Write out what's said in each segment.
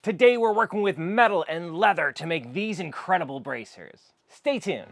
Today we're working with metal and leather to make these incredible bracers. Stay tuned.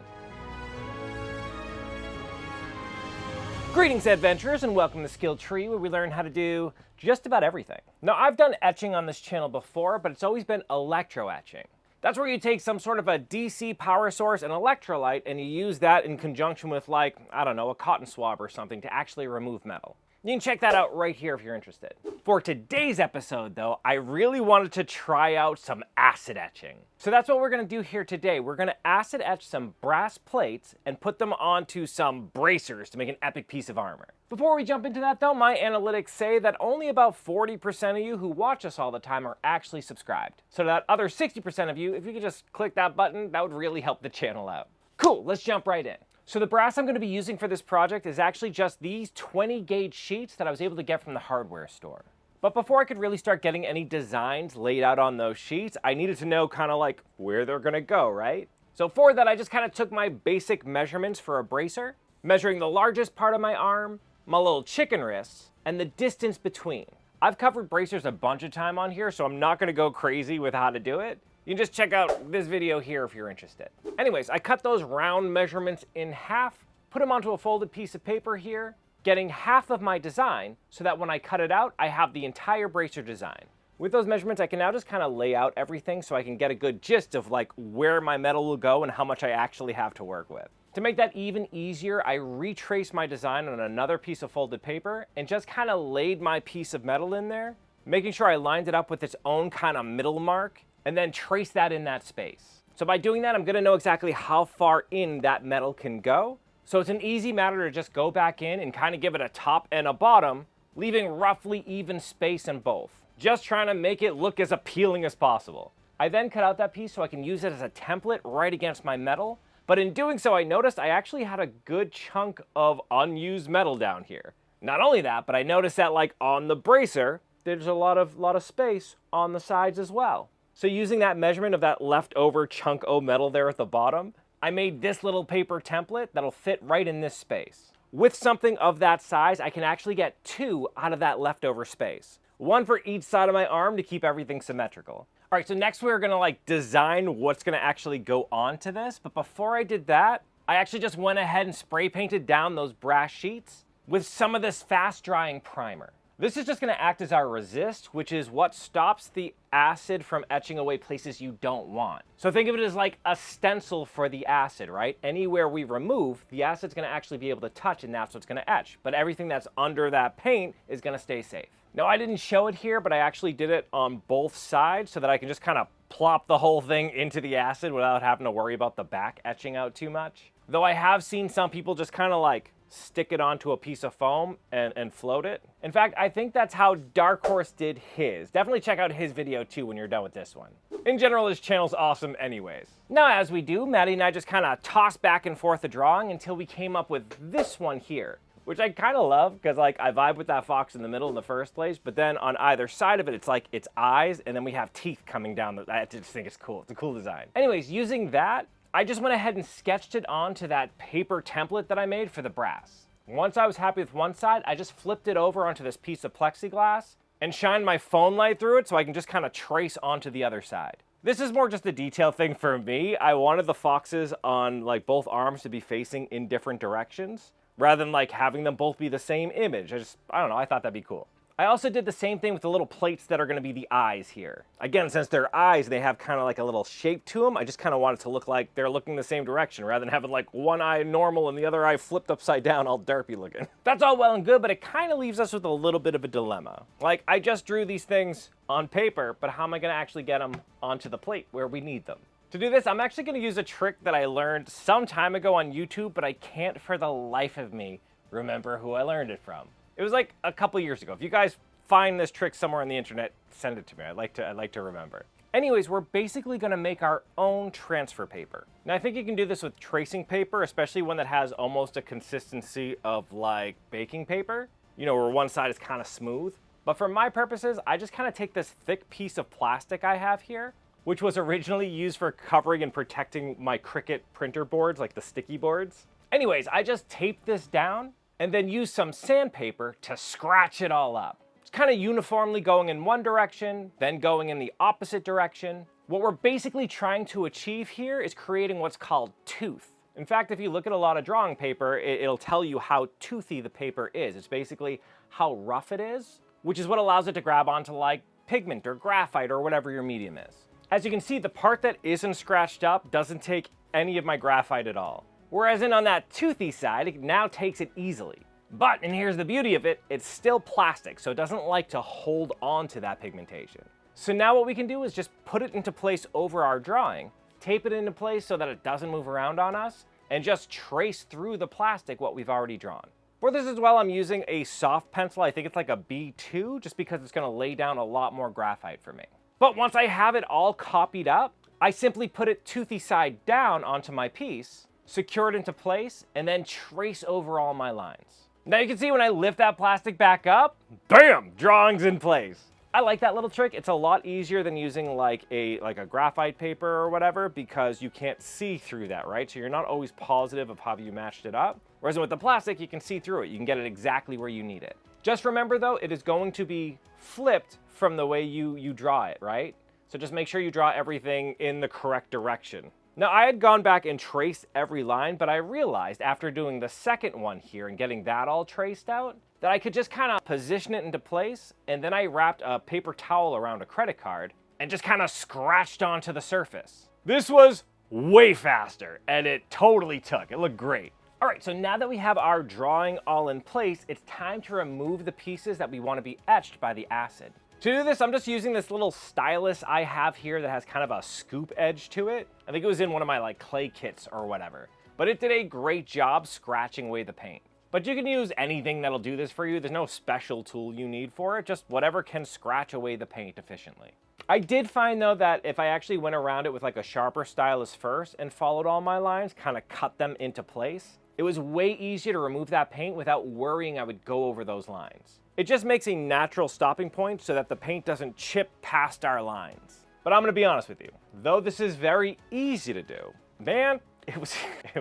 Greetings adventurers and welcome to Skill Tree, where we learn how to do just about everything. Now I've done etching on this channel before, but it's always been electro etching. That's where you take some sort of a DC power source and electrolyte and you use that in conjunction with like, I don't know, a cotton swab or something to actually remove metal. You can check that out right here if you're interested. For today's episode though, I really wanted to try out some acid etching. So that's what we're gonna do here today. We're gonna acid etch some brass plates and put them onto some bracers to make an epic piece of armor. Before we jump into that though, my analytics say that only about 40% of you who watch us all the time are actually subscribed. So that other 60% of you, if you could just click that button, that would really help the channel out. Cool, let's jump right in. So the brass I'm going to be using for this project is actually just these 20 gauge sheets that I was able to get from the hardware store. But before I could really start getting any designs laid out on those sheets, I needed to know kind of like where they're going to go, right? So for that, I just kind of took my basic measurements for a bracer, measuring the largest part of my arm, my little chicken wrists, and the distance between. I've covered bracers a bunch of time on here, so I'm not going to go crazy with how to do it. You can just check out this video here if you're interested. Anyways, I cut those round measurements in half, put them onto a folded piece of paper here, getting half of my design so that when I cut it out, I have the entire bracer design. With those measurements, I can now just kind of lay out everything so I can get a good gist of like where my metal will go and how much I actually have to work with. To make that even easier, I retraced my design on another piece of folded paper and just kind of laid my piece of metal in there, making sure I lined it up with its own kind of middle mark, and then trace that in that space. So by doing that, I'm gonna know exactly how far in that metal can go. So it's an easy matter to just go back in and kind of give it a top and a bottom, leaving roughly even space in both. Just trying to make it look as appealing as possible. I then cut out that piece so I can use it as a template right against my metal. But in doing so, I noticed I actually had a good chunk of unused metal down here. Not only that, but I noticed that like on the bracer, there's a lot of space on the sides as well. So using that measurement of that leftover chunk of metal there at the bottom, I made this little paper template that'll fit right in this space. With something of that size, I can actually get two out of that leftover space. One for each side of my arm to keep everything symmetrical. All right, so next we're gonna like design what's gonna actually go onto this, but before I did that, I actually just went ahead and spray painted down those brass sheets with some of this fast drying primer. This is just going to act as our resist, which is what stops the acid from etching away places you don't want. So think of it as like a stencil for the acid, right? Anywhere we remove, the acid's going to actually be able to touch and that's what's going to etch. But everything that's under that paint is going to stay safe. Now I didn't show it here, but I actually did it on both sides so that I can just kind of plop the whole thing into the acid without having to worry about the back etching out too much. Though I have seen some people just kind of like stick it onto a piece of foam and float it. In fact, I think that's how Dark Horse did his. Definitely check out his video too when you're done with this one. In general, his channel's awesome anyways. Now, as we do, Maddie and I just kind of tossed back and forth the drawing until we came up with this one here, which I kind of love because like I vibe with that fox in the middle in the first place, but then on either side of it, it's like its eyes, and then we have teeth coming down. I just think it's cool. It's a cool design. Anyways, using that, I just went ahead and sketched it onto that paper template that I made for the brass. Once I was happy with one side, I just flipped it over onto this piece of plexiglass and shined my phone light through it so I can just kind of trace onto the other side. This is more just a detail thing for me. I wanted the foxes on like both arms to be facing in different directions rather than like having them both be the same image. I don't know, I thought that'd be cool. I also did the same thing with the little plates that are going to be the eyes here. Again, since they're eyes, they have kind of like a little shape to them. I just kind of want it to look like they're looking the same direction rather than having like one eye normal and the other eye flipped upside down, all derpy looking. That's all well and good, but it kind of leaves us with a little bit of a dilemma. Like, I just drew these things on paper, but how am I going to actually get them onto the plate where we need them? To do this, I'm actually going to use a trick that I learned some time ago on YouTube, but I can't for the life of me remember who I learned it from. It was like a couple years ago. If you guys find this trick somewhere on the internet, send it to me. I'd like to remember. Anyways, we're basically going to make our own transfer paper. Now I think you can do this with tracing paper, especially one that has almost a consistency of like baking paper, you know, where one side is kind of smooth. But for my purposes, I just kind of take this thick piece of plastic I have here, which was originally used for covering and protecting my Cricut printer boards, like the sticky boards. Anyways, I just taped this down and then use some sandpaper to scratch it all up. It's kind of uniformly going in one direction, then going in the opposite direction. What we're basically trying to achieve here is creating what's called tooth. In fact, if you look at a lot of drawing paper, it'll tell you how toothy the paper is. It's basically how rough it is, which is what allows it to grab onto like pigment or graphite or whatever your medium is. As you can see, the part that isn't scratched up doesn't take any of my graphite at all. Whereas on that toothy side, it now takes it easily. But, and here's the beauty of it, it's still plastic, so it doesn't like to hold on to that pigmentation. So now what we can do is just put it into place over our drawing, tape it into place so that it doesn't move around on us, and just trace through the plastic what we've already drawn. For this as well, I'm using a soft pencil. I think it's like a B2, just because it's gonna lay down a lot more graphite for me. But once I have it all copied up, I simply put it toothy side down onto my piece, secure it into place, and then trace over all my lines. Now you can see when I lift that plastic back up, bam, drawing's in place. I like that little trick. It's a lot easier than using like a graphite paper or whatever, because you can't see through that, right? So you're not always positive of how you matched it up. Whereas with the plastic, you can see through it. You can get it exactly where you need it. Just remember though, it is going to be flipped from the way you draw it, right? So just make sure you draw everything in the correct direction. Now, I had gone back and traced every line, but I realized after doing the second one here and getting that all traced out, that I could just kind of position it into place, and then I wrapped a paper towel around a credit card and just kind of scratched onto the surface. This was way faster, and it totally took. It looked great. All right, so now that we have our drawing all in place, it's time to remove the pieces that we want to be etched by the acid. To do this, I'm just using this little stylus I have here that has kind of a scoop edge to it. I think it was in one of my like clay kits or whatever. But it did a great job scratching away the paint. But you can use anything that'll do this for you. There's no special tool you need for it, just whatever can scratch away the paint efficiently. I did find though that if I actually went around it with like a sharper stylus first and followed all my lines, kind of cut them into place, it was way easier to remove that paint without worrying I would go over those lines. It just makes a natural stopping point so that the paint doesn't chip past our lines. But I'm gonna be honest with you, though this is very easy to do, man, it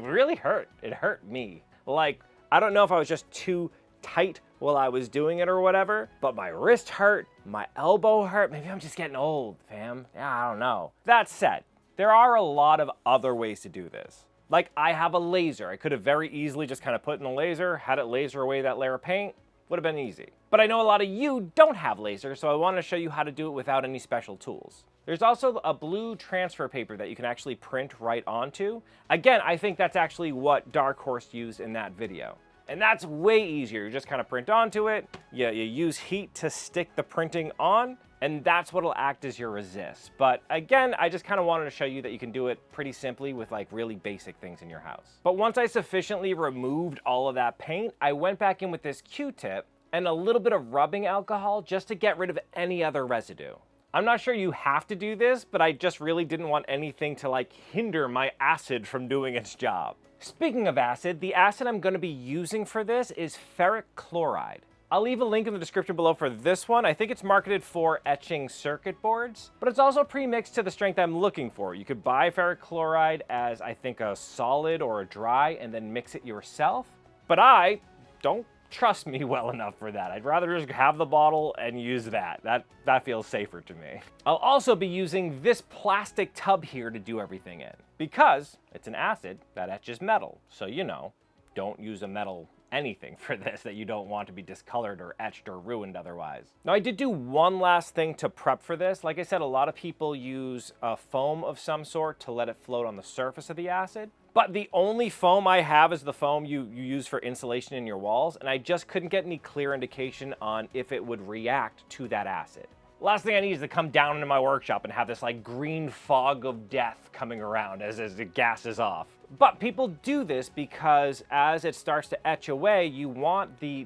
really hurt. It hurt me. Like, I don't know if I was just too tight while I was doing it or whatever, but my wrist hurt, my elbow hurt. Maybe I'm just getting old, fam. Yeah, I don't know. That said, there are a lot of other ways to do this. Like, I have a laser. I could have very easily just kind of put in the laser, had it laser away that layer of paint. Would have been easy. But I know a lot of you don't have lasers, so I want to show you how to do it without any special tools. There's also a blue transfer paper that you can actually print right onto. Again, I think that's actually what Dark Horse used in that video. And that's way easier. You just kind of print onto it, you use heat to stick the printing on, and that's what'll act as your resist. But again, I just kind of wanted to show you that you can do it pretty simply with like really basic things in your house. But once I sufficiently removed all of that paint, I went back in with this Q-tip and a little bit of rubbing alcohol just to get rid of any other residue. I'm not sure you have to do this, but I just really didn't want anything to like hinder my acid from doing its job. Speaking of acid, the acid I'm going to be using for this is ferric chloride. I'll leave a link in the description below for this one. I think it's marketed for etching circuit boards, but it's also pre-mixed to the strength I'm looking for. You could buy ferric chloride as, I think, a solid or a dry and then mix it yourself. But I don't trust me well enough for that. I'd rather just have the bottle and use that. That feels safer to me. I'll also be using this plastic tub here to do everything in, because it's an acid that etches metal. So, you know, don't use a metal anything for this that you don't want to be discolored or etched or ruined otherwise. Now, I did do one last thing to prep for this. Like I said, a lot of people use a foam of some sort to let it float on the surface of the acid. But the only foam I have is the foam you use for insulation in your walls, and I just couldn't get any clear indication on if it would react to that acid. Last thing I need is to come down into my workshop and have this like green fog of death coming around as the gas is off. But people do this because as it starts to etch away, you want the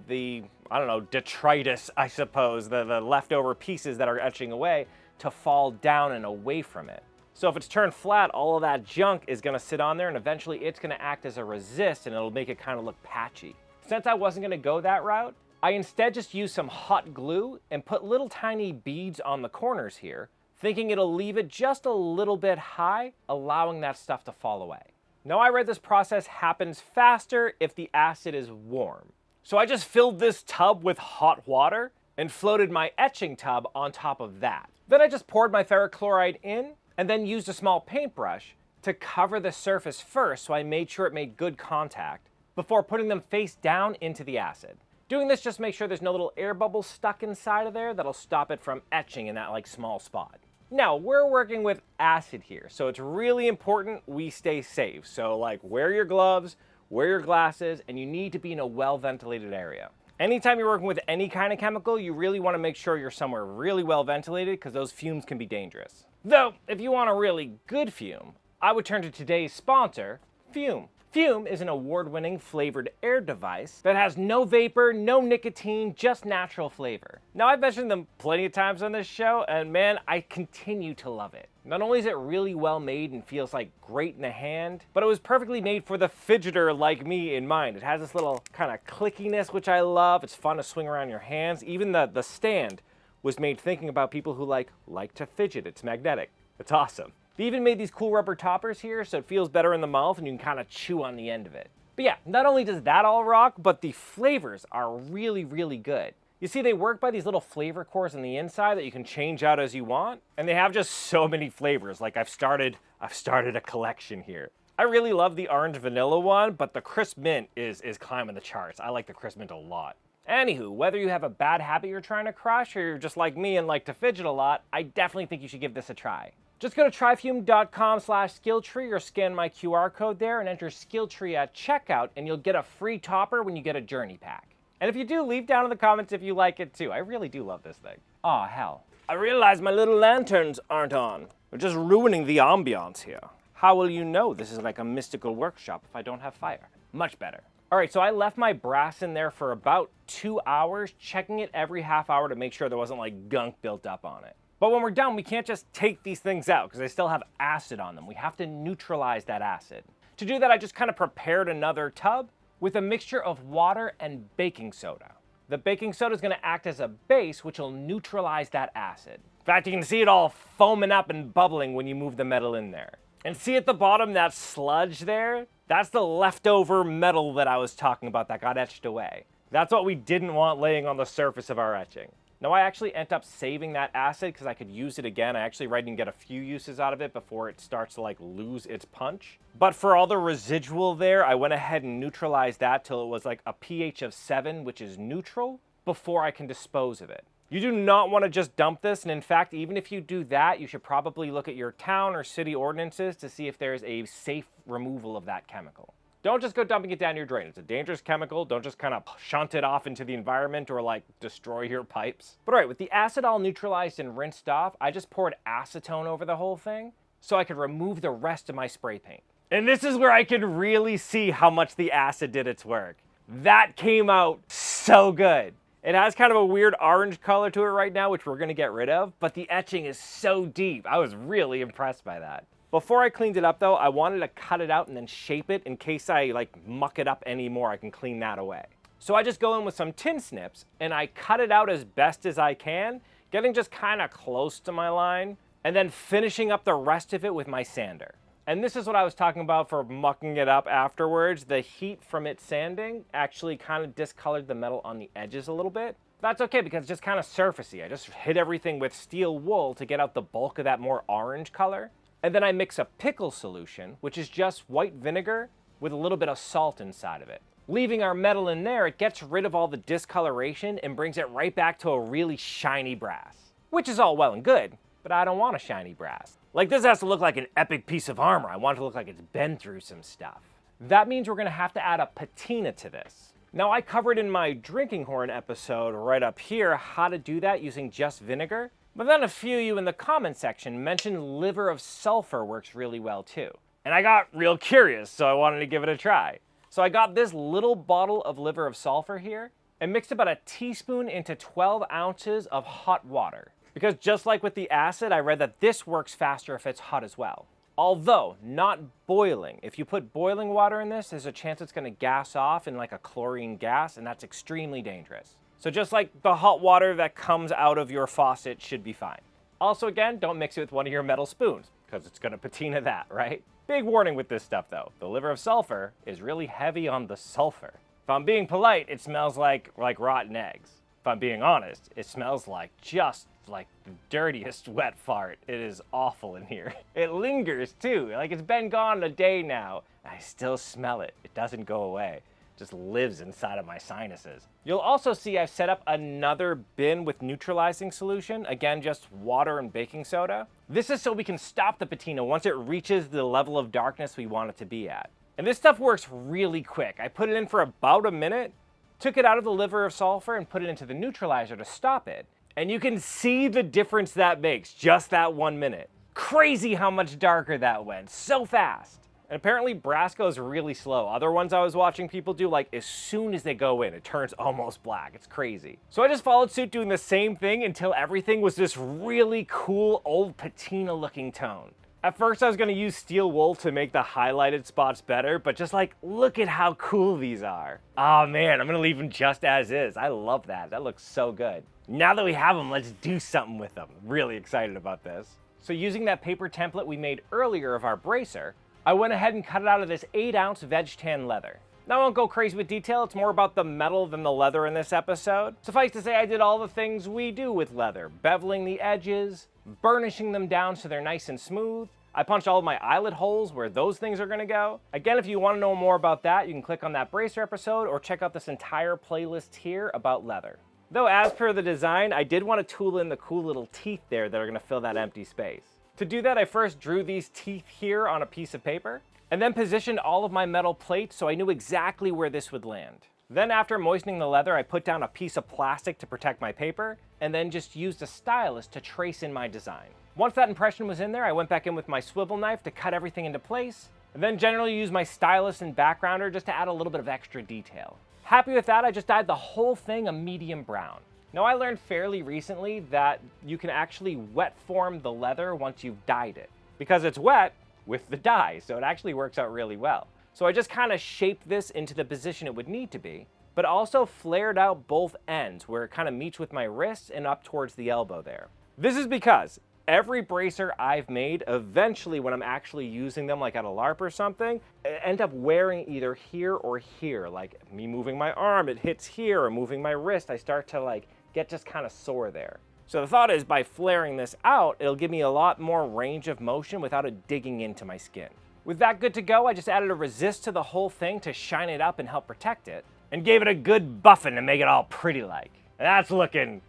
I don't know, detritus, I suppose, the leftover pieces that are etching away to fall down and away from it. So if it's turned flat, all of that junk is going to sit on there, and eventually it's going to act as a resist, and it'll make it kind of look patchy. Since I wasn't going to go that route, I instead just used some hot glue and put little tiny beads on the corners here, thinking it'll leave it just a little bit high, allowing that stuff to fall away. Now, I read this process happens faster if the acid is warm. So I just filled this tub with hot water and floated my etching tub on top of that. Then I just poured my ferric chloride in and then used a small paintbrush to cover the surface first so I made sure it made good contact before putting them face down into the acid. Doing this just makes sure there's no little air bubbles stuck inside of there that'll stop it from etching in that like small spot. Now, we're working with acid here, so it's really important we stay safe. So like wear your gloves, wear your glasses, and you need to be in a well-ventilated area. Anytime you're working with any kind of chemical, you really want to make sure you're somewhere really well ventilated because those fumes can be dangerous. Though, if you want a really good fume, I would turn to today's sponsor, Fume. Fume is an award-winning flavored air device that has no vapor, no nicotine, just natural flavor. Now, I've mentioned them plenty of times on this show, and man, I continue to love it. Not only is it really well made and feels like great in the hand, but it was perfectly made for the fidgeter like me in mind. It has this little kind of clickiness, which I love. It's fun to swing around your hands. Even the stand was made thinking about people who like to fidget. It's magnetic. It's awesome. They even made these cool rubber toppers here so it feels better in the mouth and you can kind of chew on the end of it. But yeah, not only does that all rock, but the flavors are really, really good. You see, they work by these little flavor cores on the inside that you can change out as you want, and they have just so many flavors. Like I've started a collection here. I really love the orange vanilla one, but the crisp mint is climbing the charts. I like the crisp mint a lot. Anywho, whether you have a bad habit you're trying to crush or you're just like me and like to fidget a lot, I definitely think you should give this a try. Just go to tryfume.com/skilltree or scan my QR code there and enter Skilltree at checkout and you'll get a free topper when you get a journey pack. And if you do, leave down in the comments if you like it too. I really do love this thing. Aw, hell. I realize my little lanterns aren't on. They're just ruining the ambiance here. How will you know this is like a mystical workshop if I don't have fire? Much better. All right, so I left my brass in there for about 2 hours, checking it every half hour to make sure there wasn't like gunk built up on it. But when we're done, we can't just take these things out because they still have acid on them. We have to neutralize that acid. To do that, I just kind of prepared another tub with a mixture of water and baking soda. The baking soda is going to act as a base, which will neutralize that acid. In fact, you can see it all foaming up and bubbling when you move the metal in there. And see at the bottom, that sludge there? That's the leftover metal that I was talking about that got etched away. That's what we didn't want laying on the surface of our etching. Now, I actually end up saving that acid because I could use it again. I actually can get a few uses out of it before it starts to like lose its punch. But for all the residual there, I went ahead and neutralized that till it was like a pH of 7, which is neutral, before I can dispose of it. You do not want to just dump this, and in fact, even if you do that, you should probably look at your town or city ordinances to see if there's a safe removal of that chemical. Don't just go dumping it down your drain. It's a dangerous chemical. Don't just kind of shunt it off into the environment or like destroy your pipes. But all right, with the acid all neutralized and rinsed off, I just poured acetone over the whole thing so I could remove the rest of my spray paint. And this is where I can really see how much the acid did its work. That came out so good. It has kind of a weird orange color to it right now, which we're gonna get rid of, but the etching is so deep. I was really impressed by that. Before I cleaned it up though, I wanted to cut it out and then shape it in case I like muck it up anymore, I can clean that away. So I just go in with some tin snips and I cut it out as best as I can, getting just kind of close to my line, and then finishing up the rest of it with my sander. And this is what I was talking about for mucking it up afterwards. The heat from it sanding actually kind of discolored the metal on the edges a little bit. That's okay because it's just kind of surfacey. I just hit everything with steel wool to get out the bulk of that more orange color. And then I mix a pickle solution, which is just white vinegar with a little bit of salt inside of it. Leaving our metal in there, it gets rid of all the discoloration and brings it right back to a really shiny brass. Which is all well and good, but I don't want a shiny brass. Like this has to look like an epic piece of armor. I want it to look like it's been through some stuff. That means we're gonna have to add a patina to this. Now I covered in my drinking horn episode right up here how to do that using just vinegar. But then a few of you in the comment section mentioned liver of sulfur works really well too. And I got real curious, so I wanted to give it a try. So I got this little bottle of liver of sulfur here and mixed about a teaspoon into 12 ounces of hot water. Because just like with the acid, I read that this works faster if it's hot as well. Although, not boiling. If you put boiling water in this, there's a chance it's gonna gas off in like a chlorine gas, and that's extremely dangerous. So just like the hot water that comes out of your faucet should be fine. Also again, don't mix it with one of your metal spoons because it's gonna patina that, right? Big warning with this stuff though. The liver of sulfur is really heavy on the sulfur. If I'm being polite, it smells like rotten eggs. If I'm being honest, it smells like just like the dirtiest wet fart. It is awful in here. It lingers too, like it's been gone a day now. I still smell it. It doesn't go away. It just lives inside of my sinuses. You'll also see I've set up another bin with neutralizing solution, again just water and baking soda. This is so we can stop the patina once it reaches the level of darkness we want it to be at. And this stuff works really quick. I put it in for about a minute, took it out of the liver of sulfur and put it into the neutralizer to stop it. And you can see the difference that makes, just that 1 minute. Crazy how much darker that went, so fast. And apparently brass goes really slow. Other ones I was watching people do, like as soon as they go in, it turns almost black. It's crazy. So I just followed suit doing the same thing until everything was this really cool old patina looking tone. At first I was gonna use steel wool to make the highlighted spots better, but just like, look at how cool these are. Oh man, I'm gonna leave them just as is. I love that, that looks so good. Now that we have them, let's do something with them. Really excited about this. So using that paper template we made earlier of our bracer, I went ahead and cut it out of this 8-ounce veg tan leather. Now I won't go crazy with detail, it's more about the metal than the leather in this episode. Suffice to say I did all the things we do with leather, beveling the edges, burnishing them down so they're nice and smooth. I punched all of my eyelet holes where those things are gonna go. Again, if you wanna know more about that, you can click on that bracer episode or check out this entire playlist here about leather. Though as per the design, I did want to tool in the cool little teeth there that are gonna fill that empty space. To do that, I first drew these teeth here on a piece of paper, and then positioned all of my metal plates so I knew exactly where this would land. Then after moistening the leather, I put down a piece of plastic to protect my paper, and then just used a stylus to trace in my design. Once that impression was in there, I went back in with my swivel knife to cut everything into place, and then generally use my stylus and backgrounder just to add a little bit of extra detail. Happy with that, I just dyed the whole thing a medium brown. Now I learned fairly recently that you can actually wet form the leather once you've dyed it, because it's wet with the dye, so it actually works out really well. So I just kind of shaped this into the position it would need to be, but also flared out both ends where it kind of meets with my wrists and up towards the elbow there. This is because every bracer I've made, eventually when I'm actually using them like at a LARP or something, I end up wearing either here or here. Like me moving my arm, it hits here, or moving my wrist, I start to like get just kind of sore there. So the thought is by flaring this out, it'll give me a lot more range of motion without it digging into my skin. With that good to go, I just added a resist to the whole thing to shine it up and help protect it, and gave it a good buffing to make it all pretty like. That's looking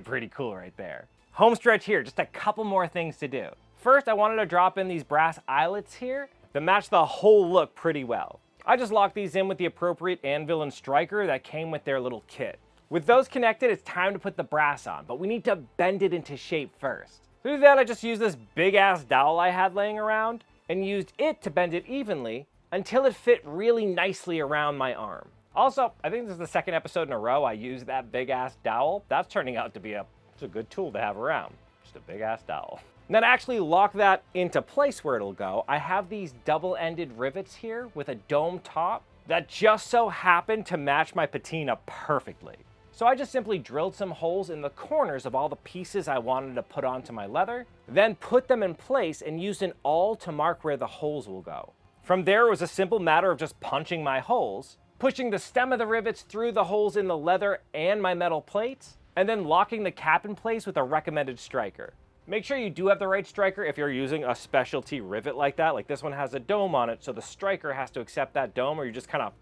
pretty cool right there. Home stretch here, just a couple more things to do. First, I wanted to drop in these brass eyelets here that match the whole look pretty well. I just locked these in with the appropriate anvil and striker that came with their little kit. With those connected, it's time to put the brass on, but we need to bend it into shape first. To do that, I just used this big ass dowel I had laying around and used it to bend it evenly until it fit really nicely around my arm. Also, I think this is the second episode in a row I used that big ass dowel. That's turning out to be it's a good tool to have around. Just a big ass dowel. And then actually lock that into place where it'll go, I have these double-ended rivets here with a dome top that just so happen to match my patina perfectly. So I just simply drilled some holes in the corners of all the pieces I wanted to put onto my leather, then put them in place and used an awl to mark where the holes will go. From there, it was a simple matter of just punching my holes, pushing the stem of the rivets through the holes in the leather and my metal plates, and then locking the cap in place with a recommended striker. Make sure you do have the right striker if you're using a specialty rivet like that. Like this one has a dome on it, so the striker has to accept that dome or you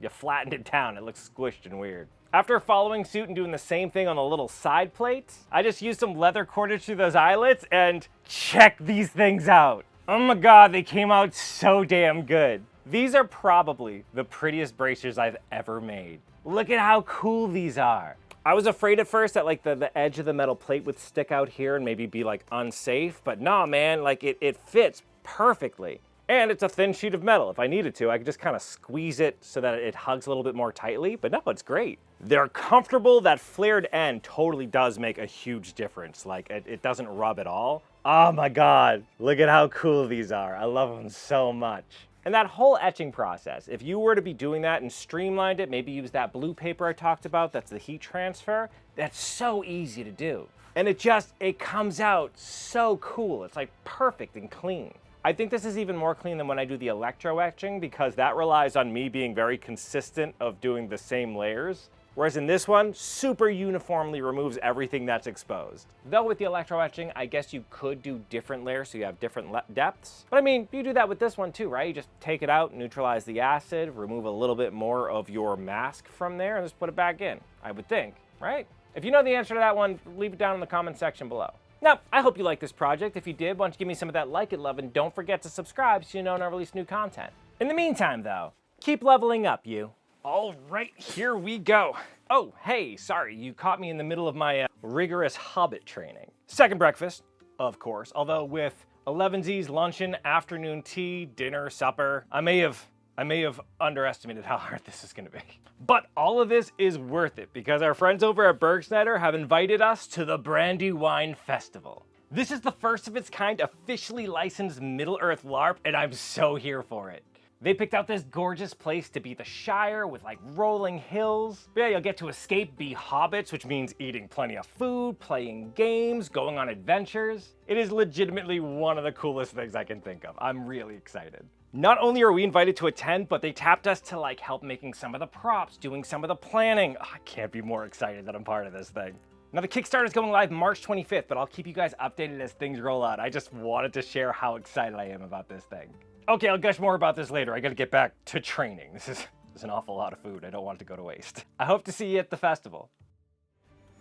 flattened it down. It looks squished and weird. After following suit and doing the same thing on the little side plates, I just used some leather cordage through those eyelets and check these things out. Oh my God, they came out so damn good. These are probably the prettiest bracers I've ever made. Look at how cool these are. I was afraid at first that like the edge of the metal plate would stick out here and maybe be like unsafe, but nah man, like it fits perfectly. And it's a thin sheet of metal. If I needed to, I could just kind of squeeze it so that it hugs a little bit more tightly, but no, it's great. They're comfortable. That flared end totally does make a huge difference. Like it doesn't rub at all. Oh my God, look at how cool these are. I love them so much. And that whole etching process, if you were to be doing that and streamlined it, maybe use that blue paper I talked about, that's the heat transfer, that's so easy to do. And it comes out so cool. It's like perfect and clean. I think this is even more clean than when I do the electro etching because that relies on me being very consistent of doing the same layers. Whereas in this one, super uniformly removes everything that's exposed. Though with the electro etching, I guess you could do different layers so you have different depths. But I mean, you do that with this one too, right? You just take it out, neutralize the acid, remove a little bit more of your mask from there, and just put it back in, I would think, right? If you know the answer to that one, leave it down in the comment section below. Now, I hope you liked this project. If you did, why don't you give me some of that like it love, and don't forget to subscribe so you know when I release new content. In the meantime though, keep leveling up, you. All right, here we go. Oh, hey, sorry, you caught me in the middle of my rigorous Hobbit training. Second breakfast, of course, although with 11Z's luncheon, afternoon tea, dinner, supper, I may have underestimated how hard this is gonna be. But all of this is worth it because our friends over at Bergsnyder have invited us to the Brandywine Festival. This is the first of its kind officially licensed Middle-earth LARP, and I'm so here for it. They picked out this gorgeous place to be the Shire with like rolling hills. Yeah, you'll get to escape, be hobbits, which means eating plenty of food, playing games, going on adventures. It is legitimately one of the coolest things I can think of. I'm really excited. Not only are we invited to attend, but they tapped us to like help making some of the props, doing some of the planning. Oh, I can't be more excited that I'm part of this thing. Now the Kickstarter is going live March 25th, but I'll keep you guys updated as things roll out. I just wanted to share how excited I am about this thing. Okay, I'll gush more about this later. I gotta get back to training. This is an awful lot of food. I don't want it to go to waste. I hope to see you at the festival.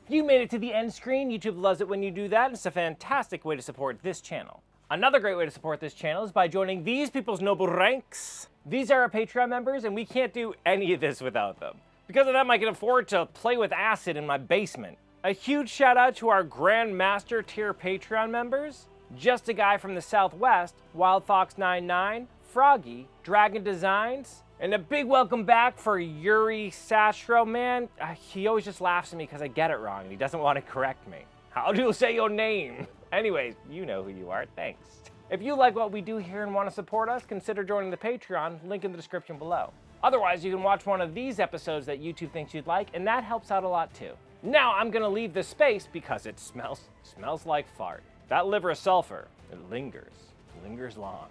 You made it to the end screen. YouTube loves it when you do that. It's a fantastic way to support this channel. Another great way to support this channel is by joining these people's noble ranks. These are our Patreon members, and we can't do any of this without them. Because of them, I can afford to play with acid in my basement. A huge shout out to our Grandmaster tier Patreon members. Just a Guy from the Southwest, WildFox99, Froggy, Dragon Designs, and a big welcome back for Yuri Sastro. Man, he always just laughs at me because I get it wrong and he doesn't want to correct me. How do you say your name? Anyways, you know who you are, thanks. If you like what we do here and want to support us, consider joining the Patreon, link in the description below. Otherwise, you can watch one of these episodes that YouTube thinks you'd like, and that helps out a lot too. Now I'm gonna leave this space because it smells like fart. That liver of sulfur, it lingers long.